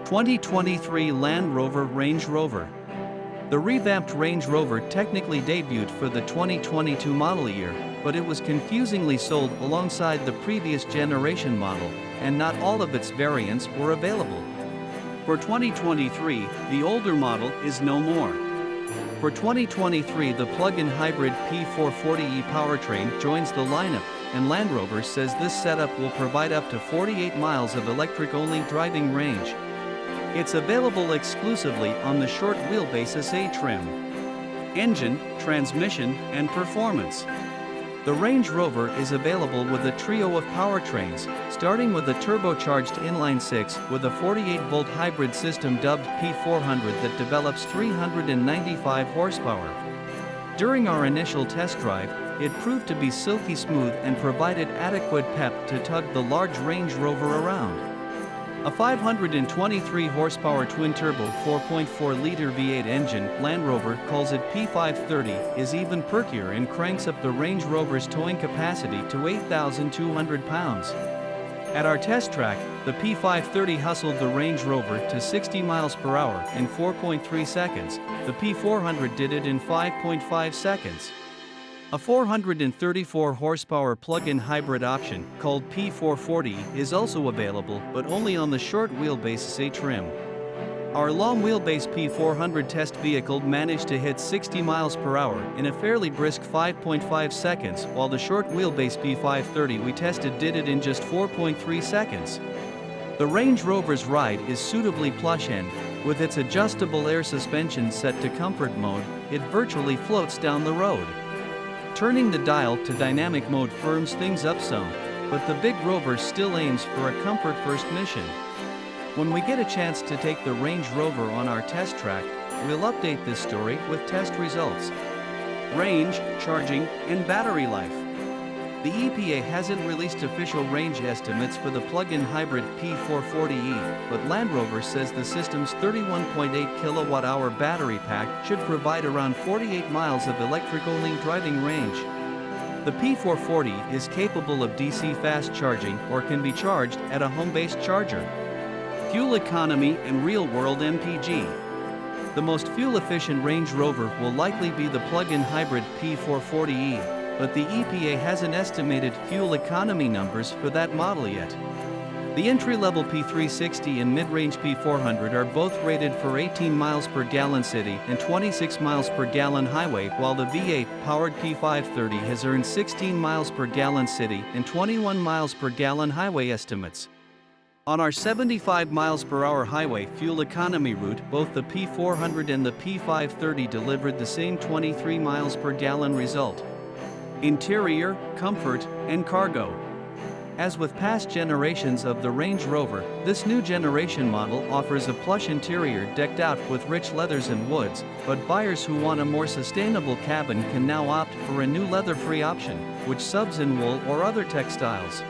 2023 Land Rover Range Rover. The revamped Range Rover technically debuted for the 2022 model year, but it was confusingly sold alongside the previous generation model, and not all of its variants were available. For 2023, the older model is no more. For 2023, the plug-in hybrid P440e powertrain joins the lineup, and Land Rover says this setup will provide up to 48 miles of electric-only driving range. It's available exclusively on the short wheelbase SA trim. Engine, transmission, and performance. The Range Rover is available with a trio of powertrains, starting with a turbocharged inline-six with a 48-volt hybrid system dubbed P400 that develops 395 horsepower. During our initial test drive, it proved to be silky smooth and provided adequate pep to tug the large Range Rover around. A 523 horsepower twin-turbo 4.4-liter V8 engine, Land Rover calls it P530, is even perkier and cranks up the Range Rover's towing capacity to 8,200 pounds. At our test track, the P530 hustled the Range Rover to 60 miles per hour in 4.3 seconds. The P400 did it in 5.5 seconds. A 434 horsepower plug-in hybrid option, called P440, is also available, but only on the short wheelbase SA trim. Our long wheelbase P400 test vehicle managed to hit 60 miles per hour in a fairly brisk 5.5 seconds, while the short wheelbase P530 we tested did it in just 4.3 seconds. The Range Rover's ride is suitably plush, and with its adjustable air suspension set to comfort mode, it virtually floats down the road. Turning the dial to dynamic mode firms things up some, but the big Rover still aims for a comfort-first mission. When we get a chance to take the Range Rover on our test track, we'll update this story with test results. Range, charging, and battery life. The EPA hasn't released official range estimates for the plug-in hybrid P440e, but Land Rover says the system's 31.8 kilowatt-hour battery pack should provide around 48 miles of electric-only driving range. The P440 is capable of DC fast charging or can be charged at a home-based charger. Fuel economy and real-world MPG. The most fuel-efficient Range Rover will likely be the plug-in hybrid P440e. But the EPA hasn't estimated fuel economy numbers for that model yet. The entry-level P360 and mid-range P400 are both rated for 18 miles per gallon city and 26 miles per gallon highway, while the V8-powered P530 has earned 16 miles per gallon city and 21 miles per gallon highway estimates. On our 75 miles per hour highway fuel economy route, both the P400 and the P530 delivered the same 23 miles per gallon result. Interior, comfort, and cargo. As with past generations of the Range Rover, this new generation model offers a plush interior decked out with rich leathers and woods, but buyers who want a more sustainable cabin can now opt for a new leather-free option, which subs in wool or other textiles.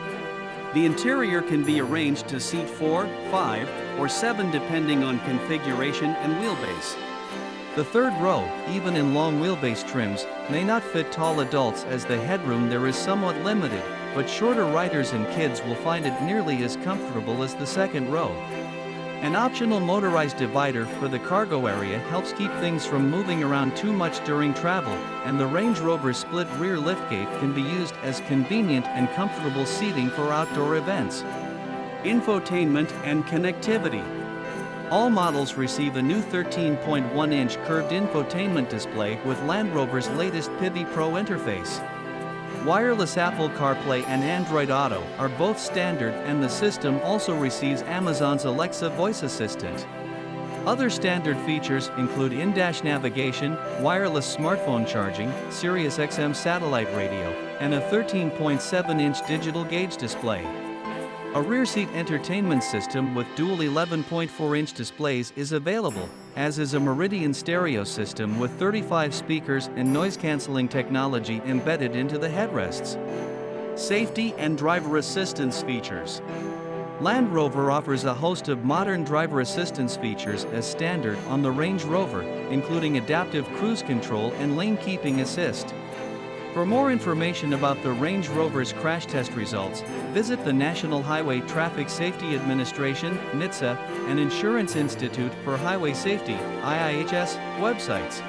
The interior can be arranged to seat 4, 5, or 7 depending on configuration and wheelbase. The third row, even in long wheelbase trims, may not fit tall adults as the headroom there is somewhat limited, but shorter riders and kids will find it nearly as comfortable as the second row. An optional motorized divider for the cargo area helps keep things from moving around too much during travel, and the Range Rover's split rear liftgate can be used as convenient and comfortable seating for outdoor events. Infotainment and connectivity. All models receive a new 13.1-inch curved infotainment display with Land Rover's latest Pivi Pro interface. Wireless Apple CarPlay and Android Auto are both standard, and the system also receives Amazon's Alexa voice assistant. Other standard features include in-dash navigation, wireless smartphone charging, Sirius XM satellite radio, and a 13.7-inch digital gauge display. A rear seat entertainment system with dual 11.4-inch displays is available, as is a Meridian stereo system with 35 speakers and noise-canceling technology embedded into the headrests. Safety and driver assistance features. Land Rover offers a host of modern driver assistance features as standard on the Range Rover, including adaptive cruise control and lane keeping assist. For more information about the Range Rover's crash test results, visit the National Highway Traffic Safety Administration (NHTSA) and Insurance Institute for Highway Safety (IIHS) websites.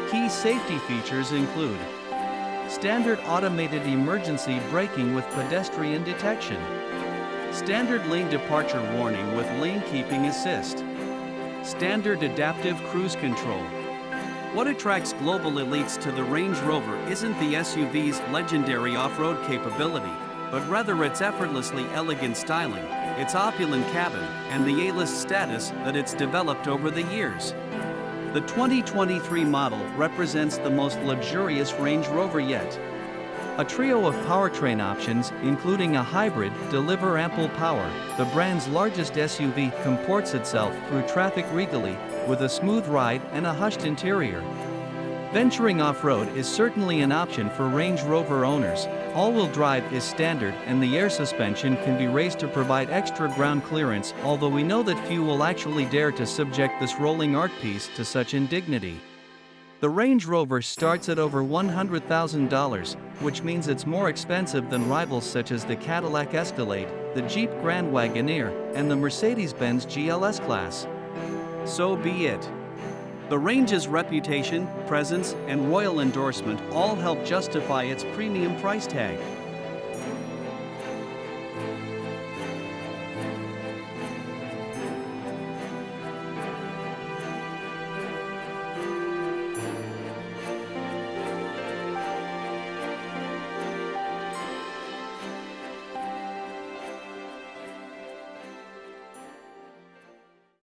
Key safety features include standard automated emergency braking with pedestrian detection, standard lane departure warning with lane keeping assist, standard adaptive cruise control. What attracts global elites to the Range Rover isn't the SUV's legendary off-road capability, but rather its effortlessly elegant styling, its opulent cabin, and the A-list status that it's developed over the years. The 2023 model represents the most luxurious Range Rover yet. A trio of powertrain options, including a hybrid, deliver ample power. The brand's largest SUV comports itself through traffic regally, with a smooth ride and a hushed interior. Venturing off-road is certainly an option for Range Rover owners. All-wheel drive is standard and the air suspension can be raised to provide extra ground clearance, although we know that few will actually dare to subject this rolling art piece to such indignity. The Range Rover starts at over $100,000, which means it's more expensive than rivals such as the Cadillac Escalade, the Jeep Grand Wagoneer, and the Mercedes-Benz GLS class. So be it. The Range's reputation, presence, and royal endorsement all help justify its premium price tag.